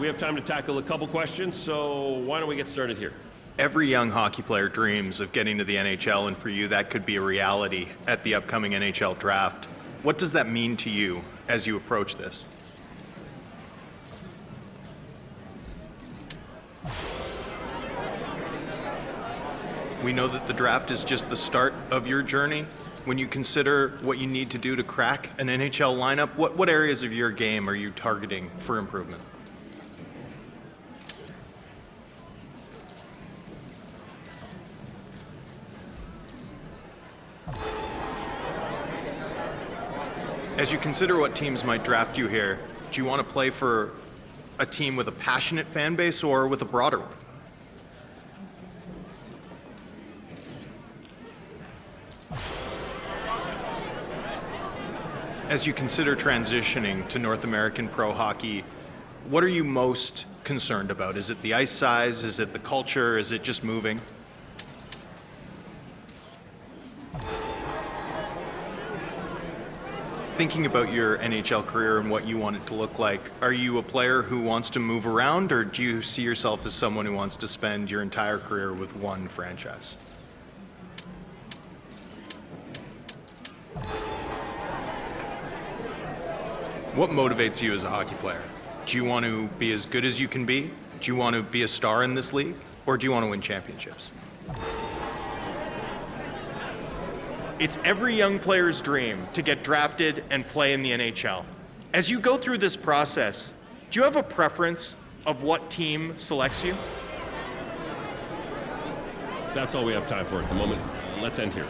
we have time to tackle a couple questions, so why don't we get started here? Every young hockey player dreams of getting to the NHL, and for you, that could be a reality at the upcoming NHL draft. What does that mean to you as you approach this? We know that the draft is just the start of your journey. When you consider what you need to do to crack an NHL lineup, what areas of your game are you targeting for improvement? As you consider what teams might draft you here, do you want to play for a team with a passionate fan base or with a broader one? As you consider transitioning to North American pro hockey, what are you most concerned about? Is it the ice size? Is it the culture? Is it just moving? Thinking about your NHL career and what you want it to look like, are you a player who wants to move around, or do you see yourself as someone who wants to spend your entire career with one franchise? What motivates you as a hockey player? Do you want to be as good as you can be? Do you want to be a star in this league? Or do you want to win championships? It's every young player's dream to get drafted and play in the NHL. As you go through this process, do you have a preference of what team selects you? That's all we have time for at the moment. Let's end here.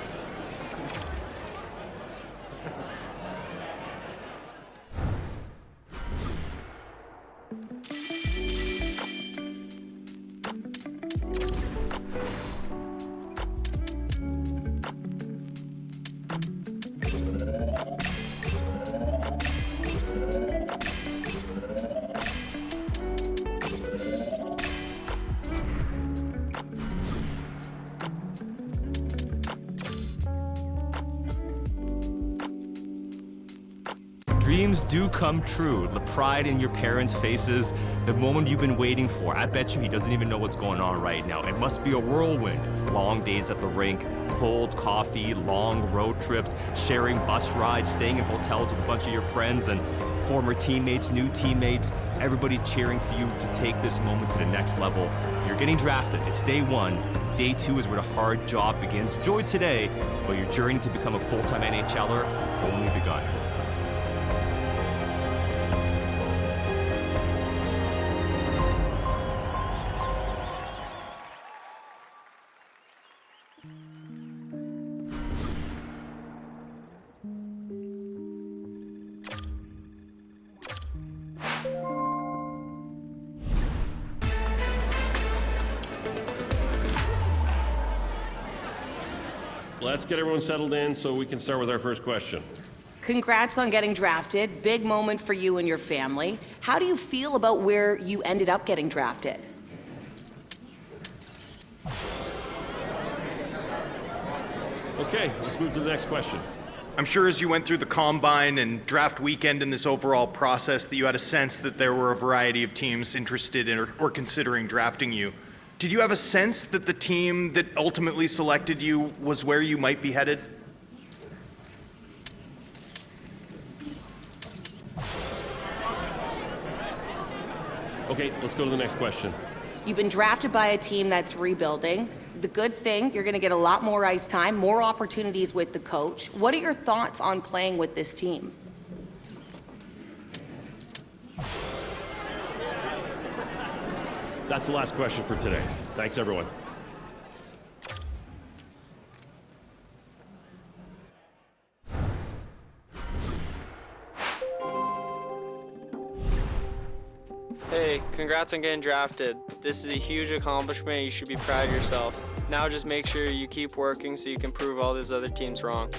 Dreams do come true. The pride in your parents' faces, the moment you've been waiting for. I bet you he doesn't even know what's going on right now. It must be a whirlwind. Long days at the rink, cold coffee, long road trips, sharing bus rides, staying in hotels with a bunch of your friends and former teammates, new teammates, everybody cheering for you to take this moment to the next level. You're getting drafted. It's day one. Day two is where the hard job begins. Enjoy today, but your journey to become a full-time NHLer only begun. Let's get everyone settled in so we can start with our first question. Congrats on getting drafted. Big moment for you and your family. How do you feel about where you ended up getting drafted? Okay, let's move to the next question. I'm sure as you went through the combine and draft weekend in this overall process that you had a sense that there were a variety of teams interested in or considering drafting you. Did you have a sense that the team that ultimately selected you was where you might be headed? Okay, let's go to the next question. You've been drafted by a team that's rebuilding. The good thing, you're going to get a lot more ice time, more opportunities with the coach. What are your thoughts on playing with this team? That's the last question for today. Thanks, everyone. Hey, congrats on getting drafted. This is a huge accomplishment. You should be proud of yourself. Now just make sure you keep working so you can prove all those other teams wrong.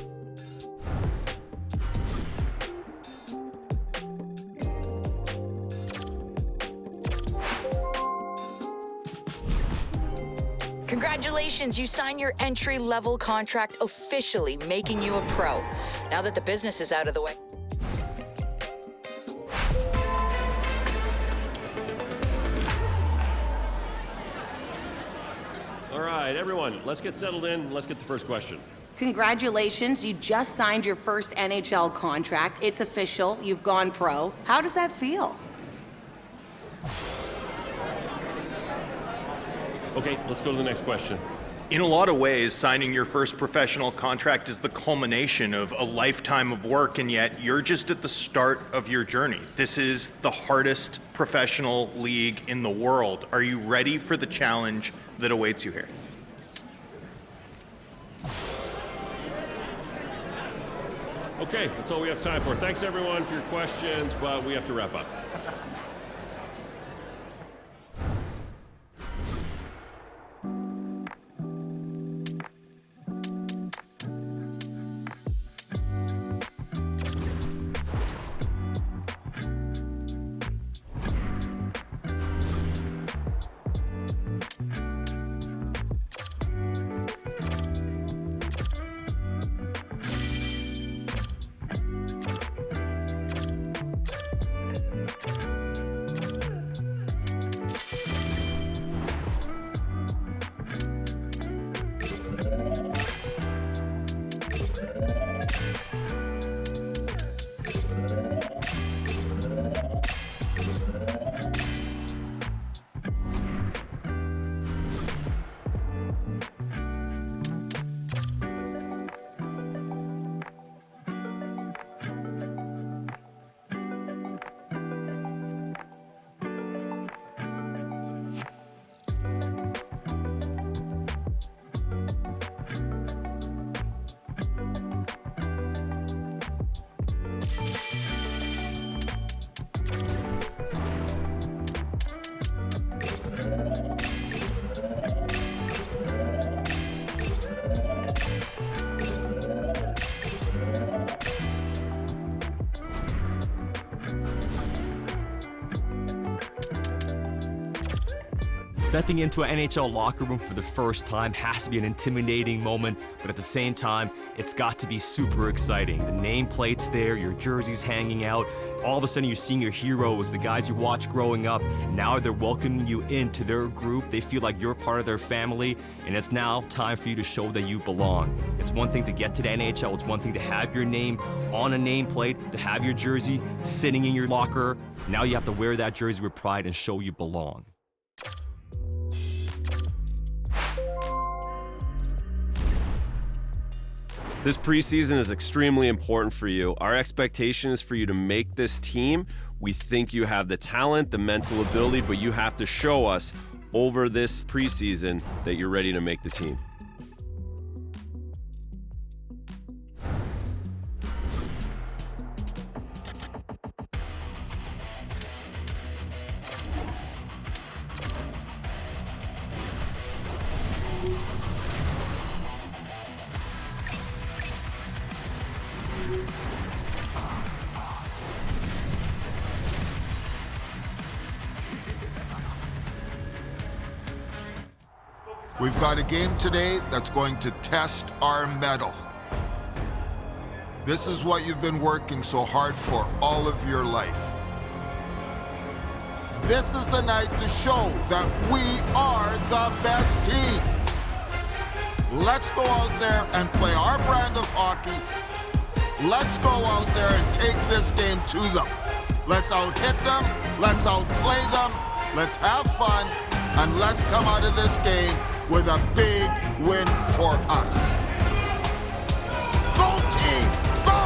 Congratulations, you signed your entry-level contract, officially making you a pro. Now that the business is out of the way. All right, everyone, let's get settled in. Let's get the first question. Congratulations, you just signed your first NHL contract. It's official, you've gone pro. How does that feel? Okay, let's go to the next question. In a lot of ways, signing your first professional contract is the culmination of a lifetime of work, and yet you're just at the start of your journey. This is the hardest professional league in the world. Are you ready for the challenge that awaits you here? Okay, that's all we have time for. Thanks everyone for your questions, but we have to wrap up. Stepping into an NHL locker room for the first time has to be an intimidating moment, but at the same time, it's got to be super exciting. The nameplate's there, your jersey's hanging out. All of a sudden, you're seeing your heroes, the guys you watched growing up. Now they're welcoming you into their group. They feel like you're part of their family, and it's now time for you to show that you belong. It's one thing to get to the NHL. It's one thing to have your name on a nameplate, to have your jersey sitting in your locker. Now you have to wear that jersey with pride and show you belong. This preseason is extremely important for you. Our expectation is for you to make this team. We think you have the talent, the mental ability, but you have to show us over this preseason that you're ready to make the team. We've got a game today that's going to test our mettle. This is what you've been working so hard for all of your life. This is the night to show that we are the best team. Let's go out there and play our brand of hockey. Let's go out there and take this game to them. Let's out-hit them, let's outplay them, let's have fun, and let's come out of this game with a big win for us. Go team, go!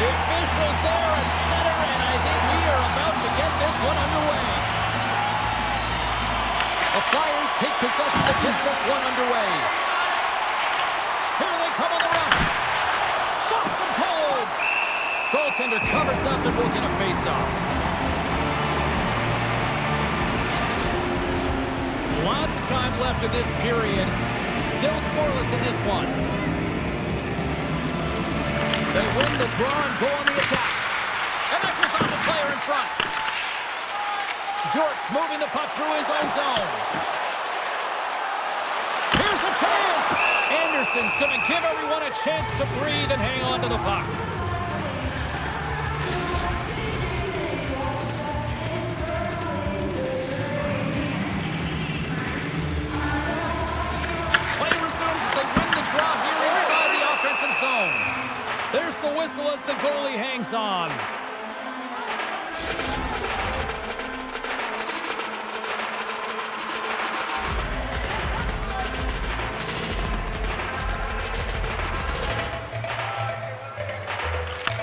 The officials there at center, and I think we are about to get this one underway. The Flyers take possession to get this one underway. Here they come on the run. Stops them cold. Goaltender covers up and will get a face-off. Lots of time left in this period. Still scoreless in this one. They win the draw and go on the attack. And that goes off the player in front. York's moving the puck through his own zone. Here's a chance. Anderson's going to give everyone a chance to breathe and hang on to the puck. Play resumes as they win the draw here inside the offensive zone. There's the whistle as the goalie hangs on.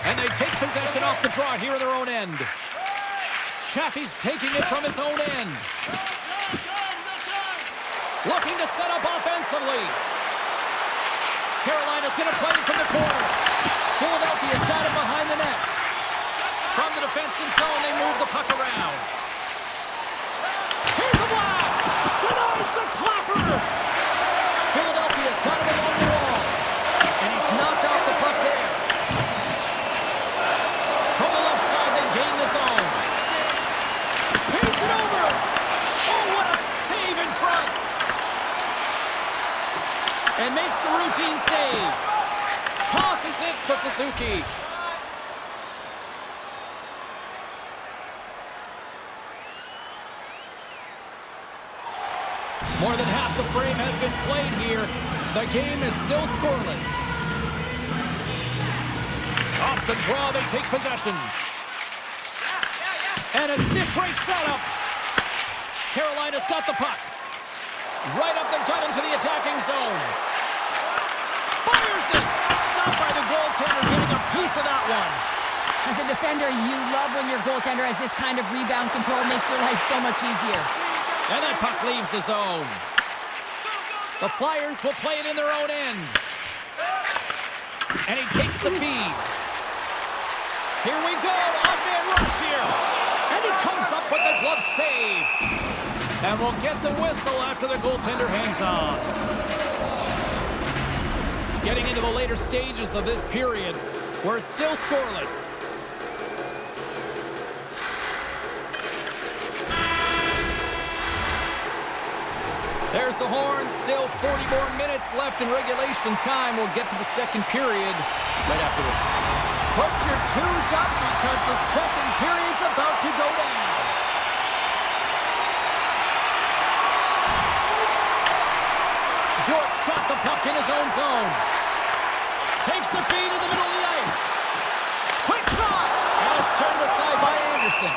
And they take possession off the draw here in their own end. Chaffee's taking it from his own end. Looking to set up offensively. Carolina's going to play it from the corner. Philadelphia's got it behind the net. From the defensive zone, they move the puck around. Here's the blast! Denies the clapper! Philadelphia's got him along the wall. And he's knocked off the puck there. From the left side, they gain the zone. Paints it over! Oh, what a save in front! And makes the routine save. Tosses it to Suzuki. More than half the frame has been played here. The game is still scoreless. Off the draw, they take possession. And a stick break setup. Carolina's got the puck. Right up the gut into the attacking zone. Fires it! Stopped by the goaltender, getting a piece of that one. As a defender, you love when your goaltender has this kind of rebound control. Makes your life so much easier. And that puck leaves the zone. The Flyers will play it in their own end. And he takes the feed. Here we go, odd-man rush here. And he comes up with the glove save. And we'll get the whistle after the goaltender hangs on. Getting into the later stages of this period, we're still scoreless. There's the horn. Still 40 more minutes left in regulation time. We'll get to the second period right after this. Put your twos up because the second period's about to go down. York's got the puck in his own zone. Takes the feed in the middle of the ice. Quick shot! And it's turned aside by Anderson.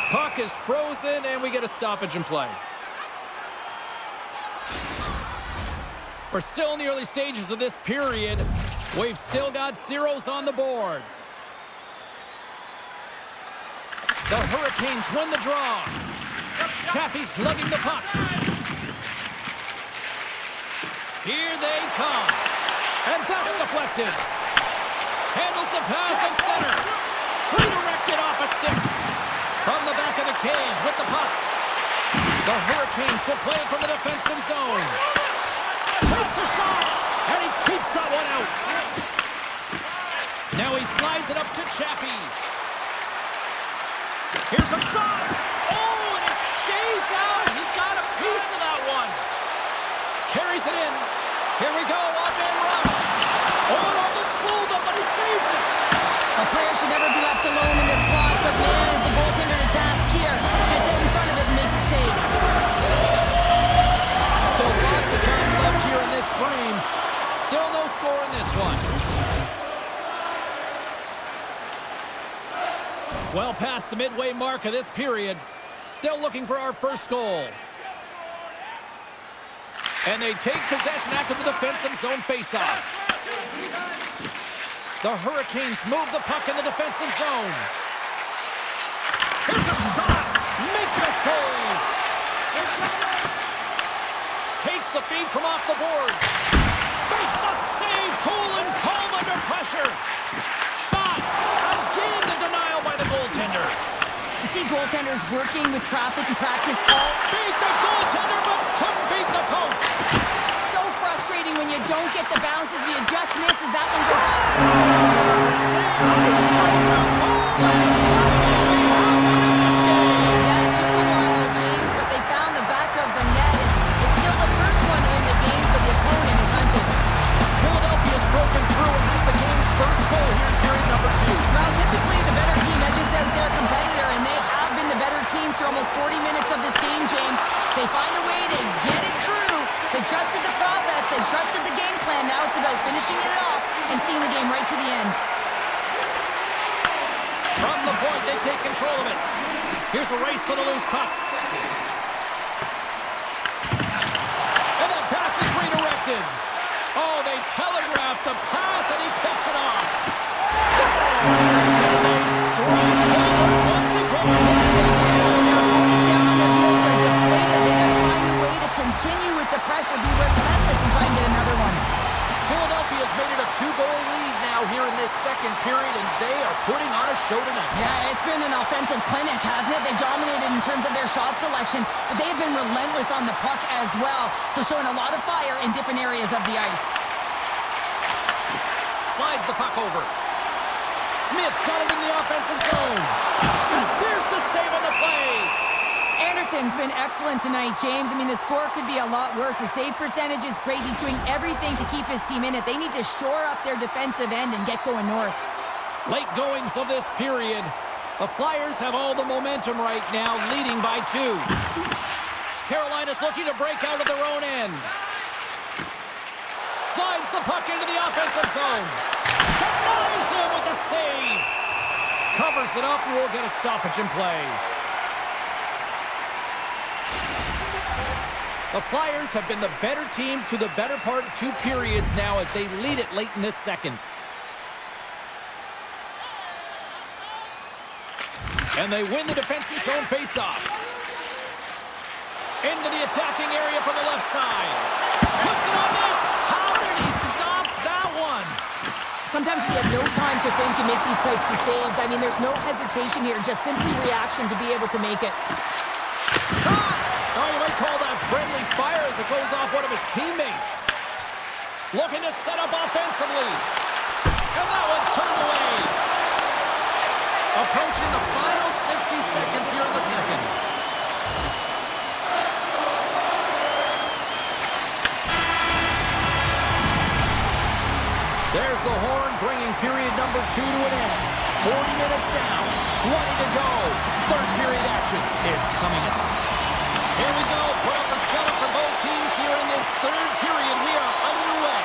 Puck is frozen, and we get a stoppage in play. We're still in the early stages of this period. We've still got zeros on the board. The Hurricanes win the draw. Chaffee's lugging the puck. Here they come. And that's deflected. Handles the pass at center. Redirected off a stick. From the back of the cage with the puck. The Hurricanes will play it from the defensive zone. Takes a shot, and he keeps that one out. Now he slides it up to Chaffee. Here's a shot. Oh, and it stays out. He got a piece of that one. Carries it in. Here we go, odd-man rush. Oh, it almost fooled him, but he saves it. A player should never be left alone in the slot, but man, is the goaltender to task here. Gets out in front of it and makes the save. Still lots of time left here in this frame. Still no score in this one. Well past the midway mark of this period. Still looking for our first goal. And they take possession after the defensive zone faceoff. The Hurricanes move the puck in the defensive zone. Here's a shot. Makes a save. Takes the feed from off the board. Makes a save. Cool and calm under pressure. Shot. Again, the denial by the goaltender. You see goaltenders working with traffic and practice all... Beat the goaltender, but couldn't beat the post. So frustrating when you don't get the bounces. He just misses. That one goes off. Yeah, it took a while, James, but they found the back of the net. It's still the first one in the game, so the opponent is hunted. Philadelphia's broken through and has the game's first goal here in period number 2. Well, typically the better team edges out their competitor, and they have been the better team for almost 40 minutes of this game, James. They find a way to get it through. They've trusted the process. They've trusted the game plan. Now it's about finishing it off and seeing the game right to the end. From the point, they take control of it. Here's a race for the loose puck. And that pass is redirected. Oh, they telegraphed the pass, and he picks it off. Scores! And they strike forward once again. They do, and their opponents down on their heels are deflated. They gotta find a way to continue with the pressure, be relentless, and try and get another one. Philadelphia's made it a 2-goal lead now here in this second period, and they are putting on a show tonight. Yeah, it's been an offensive clinic, hasn't it? They dominated in terms of their shot selection, but they have been relentless on the puck as well, so showing a lot of fire in different areas of the ice. Slides the puck over. Smith's got it in the offensive zone. And there's the save on the play. Anderson's been excellent tonight, James. I mean, the score could be a lot worse. The save percentage is great. He's doing everything to keep his team in it. They need to shore up their defensive end and get going north. Late goings of this period. The Flyers have all the momentum right now, leading by 2. Carolina's looking to break out of their own end. Slides the puck into the offensive zone. Denies him with the save. Covers it up, and we'll get a stoppage in play. The Flyers have been the better team through the better part of 2 periods now as they lead it late in this second. And they win the defensive zone faceoff. Into the attacking area from the left side. Puts it on net. How did he stop that one? Sometimes you have no time to think and make these types of saves. I mean, there's no hesitation here, just simply reaction to be able to make it. Oh, you might call that friendly fire as it goes off one of his teammates. Looking to set up offensively. And that one's turned away. Approaching the final 60 seconds here in the second. There's the horn bringing period number 2 to an end. 40 minutes down, 20 to go. Third period action is coming up. Here we go. Put up a shutout for both teams here in this third period. We are underway.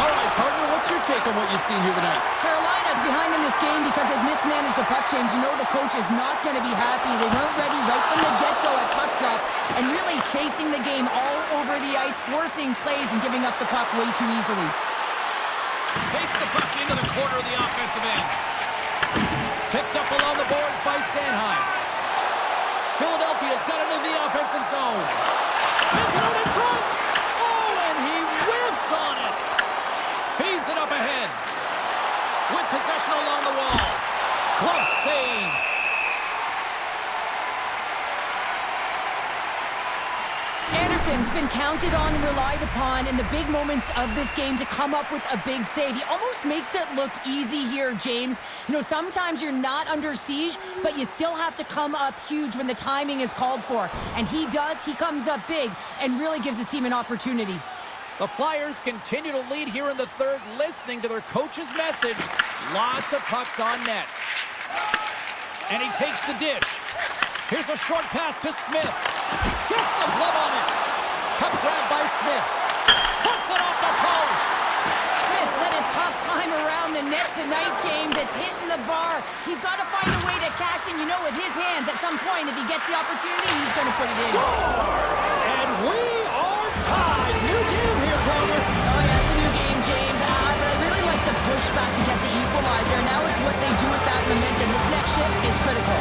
All right, partner, what's your take on what you've seen here tonight? Carolina's behind in this game because they've mismanaged the puck, James. You know the coach is not going to be happy. They weren't ready right from the get-go at puck drop and really chasing the game all over the ice, forcing plays and giving up the puck way too easily. Takes the puck into the corner of the offensive end. Picked up along the boards by Sanheim. Philadelphia's got it in the offensive zone. Sends it out in front. Oh, and he whiffs on it. Feeds it up ahead. With possession along the wall. Glove save. Anderson's been counted on and relied upon in the big moments of this game to come up with a big save. He almost makes it look easy here, James. You know, sometimes you're not under siege, but you still have to come up huge when the timing is called for. And he does. He comes up big and really gives his team an opportunity. The Flyers continue to lead here in the third, listening to their coach's message. Lots of pucks on net. And he takes the dish. Here's a short pass to Smith. Gets a glove on it. Puck grabbed by Smith. Puts it off the post. Smith's had a tough time around the net tonight, James. It's hitting the bar. He's got to find a way to cash in. You know, with his hands, at some point, if he gets the opportunity, he's going to put it in. Scores! And we are tied. New game here, Palmer. Oh, yeah, it's a new game, James. But I really like the pushback to get the equalizer. Now it's what they do with that momentum. This next shift is critical.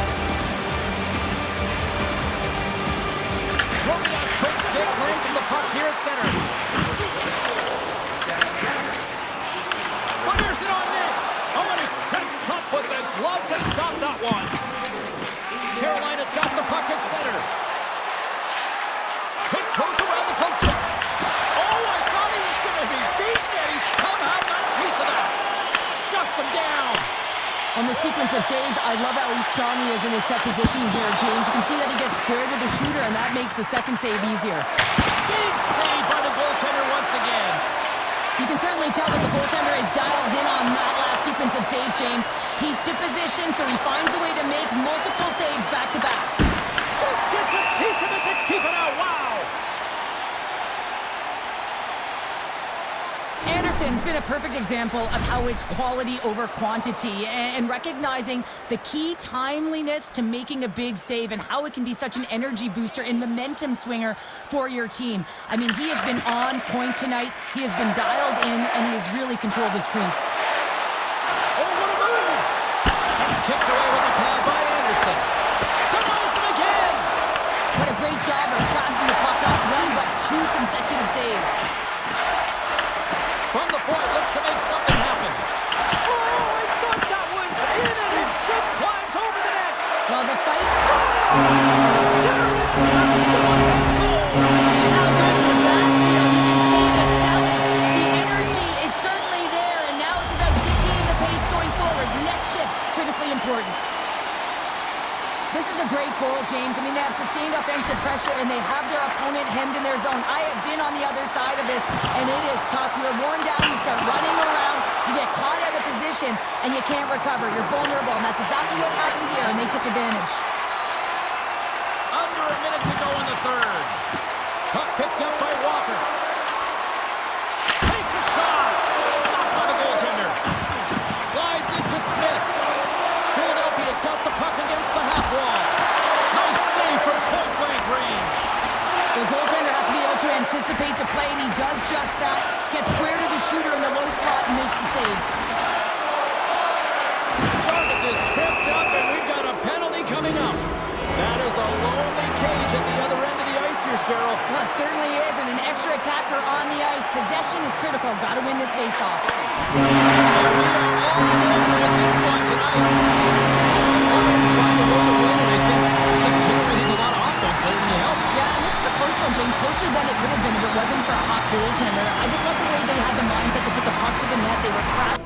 Romanow's quick stick lands on the puck here at center. Fires it on net. Oh, and he steps up with the glove to stop that one. Carolina's got the puck at center. Tiptoes around the poke check. Oh, I thought he was going to be beat On the sequence of saves, I love how strong he is in his set positioning here, James. You can see that he gets squared with the shooter, and that makes the second save easier. Big save by the goaltender once again. You can certainly tell that the goaltender is dialed in on that last sequence of saves, James. He's to position, so he finds a way to make multiple saves back-to-back. Just gets a piece of it to keep it out. Wow! Anderson's been a perfect example of how it's quality over quantity and recognizing the key timeliness to making a big save and how it can be such an energy booster and momentum swinger for your team. I mean, he has been on point tonight. He has been dialed in, and he has really controlled his crease. Oh, what a move! That's kicked away with a pad by Anderson. Denies him again! What a great job of tracking the puck, not one but two consecutive saves. From the point, looks to make something happen. Oh, I thought that was in, and it just climbs over the net. Well, the fight How good is that? You know, you can see the selling. The energy is certainly there, and now it's about dictating the pace going forward. Next shift, critically important. This is a great goal, James. I mean, they have sustained offensive pressure, and they have their opponent hemmed in their zone. I have been on the other side of this, and it is tough. You're worn down, you start running around, you get caught out of position, and you can't recover. You're vulnerable, and that's exactly what happened here, and they took advantage. Under a minute to go in the third. Puck picked up by Walker. Takes a shot. Stopped by the goaltender. Slides into Smith. Philadelphia's got the puck against the half wall. Nice save from point-blank range. The goaltender has to be able to anticipate the play, and he does just that. Gets square to the shooter in the low slot and makes the save. Jarvis is tripped up, and we've got a penalty coming up. That is a lonely cage at the other end of the ice here, Cheryl. Well, it certainly is, and an extra attacker on the ice. Possession is critical. Got to win this face-off. And we are all over with this one tonight. Flyers find a way to win, and I think just generating a lot of offense certainly helped. Yeah, and this is a close one, James. Closer than it could have been if it wasn't for a hot goaltender. I just love the way they had the mindset to put the puck to the net. They were crafty.